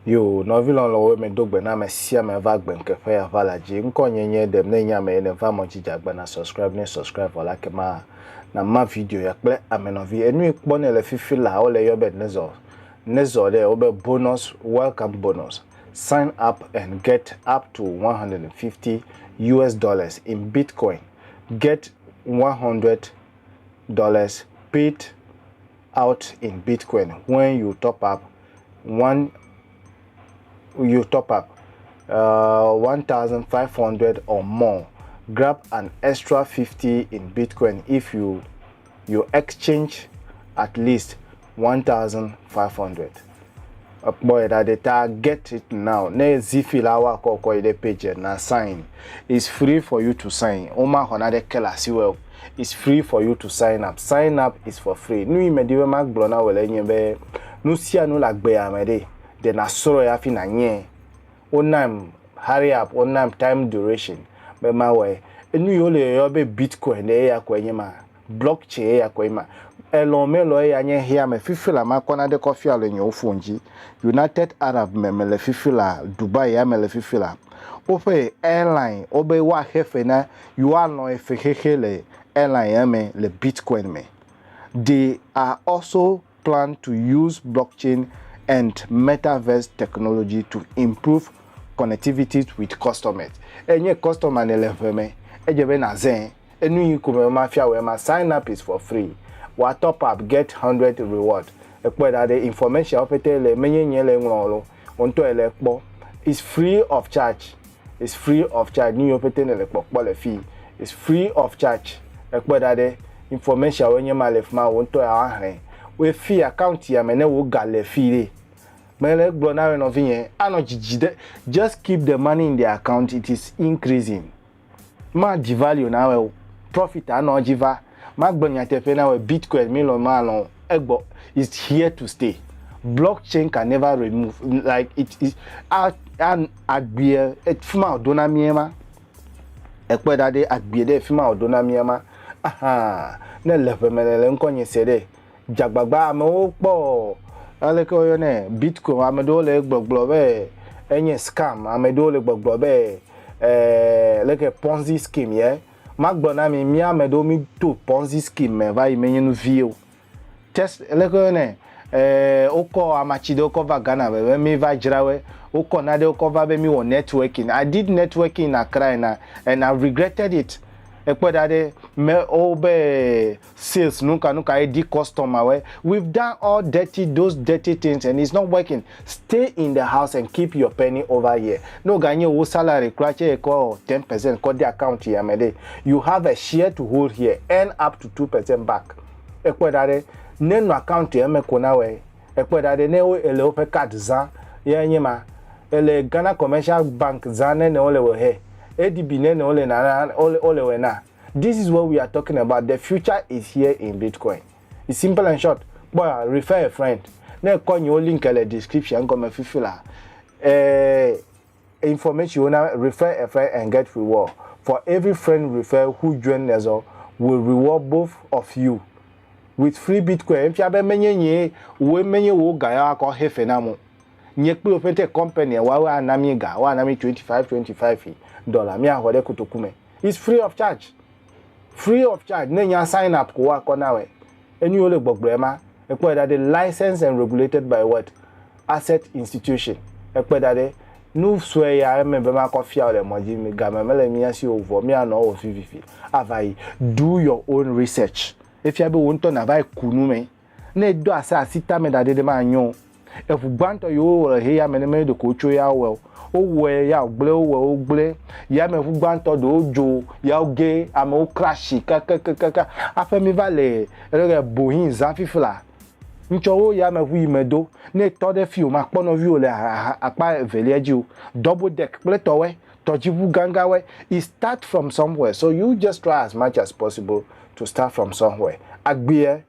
Yo, no vilon lo me dogbe na me sia me va Agbenuke fe ya valaji nko nyenye dem na nya me ne va mo jijagba na subscribe wala ke ma na ma video ya kple amenovi enu ikpo ne le fifila o le yobe nezo le obe bonus welcome bonus sign up and get up to $150 in Bitcoin. Get $100 paid out in Bitcoin when you top up 1,500 or more. Grab an extra 50 in Bitcoin if you exchange at least 1,500. Boy, that data get it now. Ne zifilawa koko ide page na sign. It's free for you to sign. Oma honade kelasi well. It's free for you to sign up. Sign up is for free. Nu imediwe mak blona wele nyebe. Nu siya nu lagbe amede. De na soro ya fi na nye. Onam hurry up. Onam time duration. Be mawe. Enu yole yobe Bitcoin de ya kwenye ma. Blockchain ya kwenye ma. Elomelo ya nye hiya me fifila ma kona de kofi ale nye ufunji. United Arab me le fifila. Dubai ya me le fifila. Ofe airline obe wa hefe na you no efe le airline ya me le Bitcoin me. They are also plan to use blockchain and metaverse technology to improve connectivity with customers. Enye customer ne lefe me ejebe na zen enu yikume mafia we ma sign up is for free. Wa top up get 100 reward. Ekpo da the information opete le menye nyele nlo onto ele ekpo is free of charge. It's free of charge. Ni opete ne le ekpo le fee. It's free of charge. Ekpo da the information wenye ma le fma onto ya ahre. We fee account ya mene wo gale fee. Mele gbona we no vinye ano jijide just keep the money in the account, it is increasing. Ma di value na we profit ano jiva. Magbonya tefe na we Bitcoin milo malo egbo is here to stay. Blockchain can never remove, like it is an Agbenuke fima odona miema ekwe dade Agbenuke fima odona miema aha ne lefe melele nkonye sede jagbagba ame opo aleke oyone Bitcoin amedo le gbogblo be enye scam amedo le gbogblo be leke Ponzi scheme ye magbona mi amedo mi to Ponzi scheme me va imenye nu vie test leke oyone oko amachide oko va Ghana be mi va jirawe oko na de oko va be mi wo networking. I did networking in Accra and I regretted it. Ekpo dade me obe sales nuka edi customer we. We've done all those dirty things and it's not working. Stay in the house and keep your penny over here. No ganye wo salary kwache eko 10% ko the account here mede. You have a share to hold here, earn up to 2% back. Ekpo dade ne no account ya me kona we ekpo dade ne o ele ope card za ya nyema ele Ghana Commercial Bank za ne ole we he ADB ne ole na ole we na. This is what we are talking about. The future is here in Bitcoin. It's simple and short. Boy, refer a friend. Ne call your link in the description come fifila information you wanna refer a friend and get reward. For every friend refer who join us will reward both of you with free Bitcoin. If you have menye we menye wo gaya ko hefe na mo nye pe ofete company wa anami ga wa anami $25 mi ahode kutokume. It's free of charge. Free of charge. Ne nya sign up ko wa ko na we eni ole gbogbema ekpo that the licensed and regulated by what asset institution ekpo that the nu swe ya membe ma ko fia ole moji mi ga memele mi asi over mi ano o fififi avai. Do your own research. If you be wonto na vai kunu me na do asa sita me dade de ma anyo if gbanto yo he ya me de ko cho ya well o we ya ogble ya me fu gbanto do ojo ya oge am o crash ka afemi vale re bohin za fifla ncho ya me fu imedo na to de fi o ma pono vi o le apa veleji o double deck pleto we tojivu ganga we. It start from somewhere, so you just try as much as possible to start from somewhere. Agbenuke,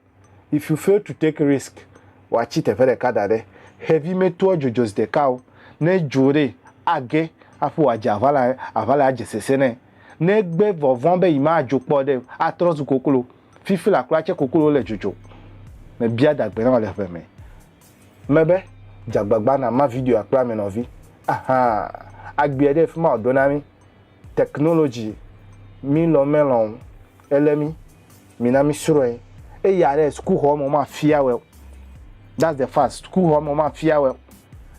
if you fail to take risk, watch it very kadade. Heavy metal jojos de cow, ne jure age afu avala ajesesene. Ne gbe vovombe ima jokpo de atros kokolo. Fifila klache kokolo le jojo. Me bia Agbenuke le feme. Mebe jagbagba na ma video akra me novi aha agbiede fuma odonami technology mi lo melon elemi minami sure e yare school home ma fear well. That's the first. School home ma fear well.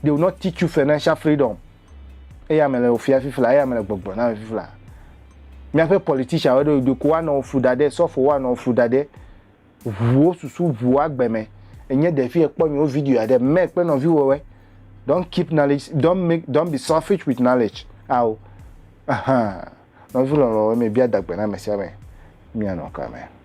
They will not teach you financial freedom. E ya mele ofia fifla, e ya mele gbogbo na fifla. Me ape politician we do ko wa no fudade so for wa no fudade. Wo susu wo agbeme. Enye de fi ekpo mi o video ade me pe no view we. Don't keep knowledge, don't be selfish with knowledge. Aw. Aha. No view lo me bia dagbe na me sia me. Mi ano ka me.